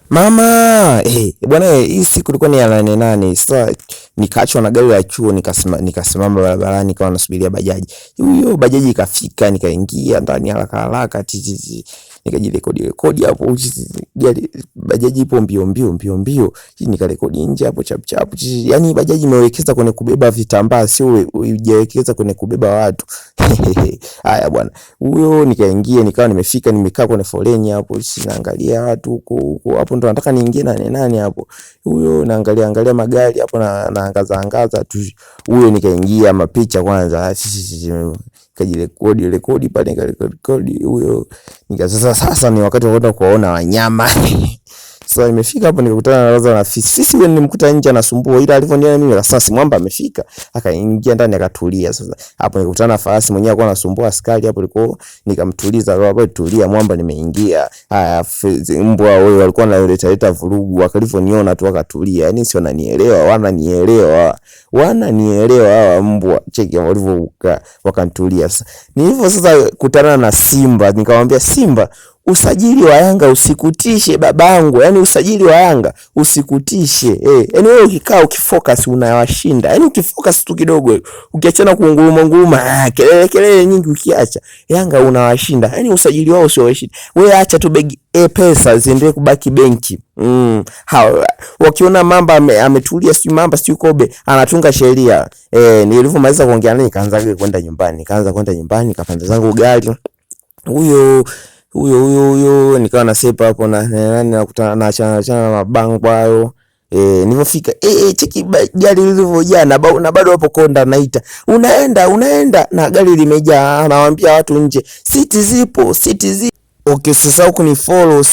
Mama, bwana hii siku ilikuwa ni ya 8:08. Sasa nikaachwa na gari la chuo nikasimama barabarani nikawa nasubiria bajaji. Hiyo bajaji ikafika nikaingia ndani haraka haraka nikajirekodi hapo. Gari bajaji ipo mbio. Nikarekodi nje hapo chap. Yaani bajaji imewekeza kwenye kubeba vitambaa sio hujawekeza kwenye kubeba watu. Haya bwana. Huyo nikaingia nikawa nimefika nimekaa kwenye foleni hapo naangalia watu huko hapo ndo nataka niingie nani hapo. Huyo naangalia magari hapo na angaza tu. Huyo nikaingia mapicha kwanza. Kajirekodi pale nikarekodi huyo. Sasa ni wakati wa kwenda kuona wanyama. Sasa nimefika hapo nikakutana na Roza na Fisi. Fisi wewe nilimkuta nje anasumbua ila alivyoniona mimi sasa mwamba amefika. Akaingia ndani akatulia sasa. Hapo nikakutana na farasi mwenyewe alikuwa anasumbua askari hapo liko nikamtuliza roho tulia mwamba nimeingia. Haya mbwa wao walikuwa wanaleta vurugu akalivyoniona tu akatulia. Yaani sio wananielewa hawa mbwa. Cheki walivyokaa wakanitulia sasa. Nilivyo sasa kutana na Simba nikamwambia Simba usajili wa Yanga usikutishe babangu. Yaani usajili wa Yanga usikutishe. Yaani wewe ukikaa ukifocus unawashinda. Yaani ukifocus tu kidogo ukiachana kuunguruma kelele nyingi ukiacha Yanga unawashinda. Yaani usajili wao sio washinda. Wewe acha tu begi pesa ziendelee kubaki benki. Wakiona Mamba ametulia sio Mamba sio Kobe anatunga sheria. Nilivyomaliza kuongea naye nikaanza kwenda nyumbani nikapanda zangu gari. Huyo nikawa nasepa hapo na nakutana na achana mabango hayo. Nilipofika cheki gari lilivyojaa na bado hapo konda naita unaenda na gari limejaa anawaambia watu nje siti zipo. Okay, usisahau kunifollow.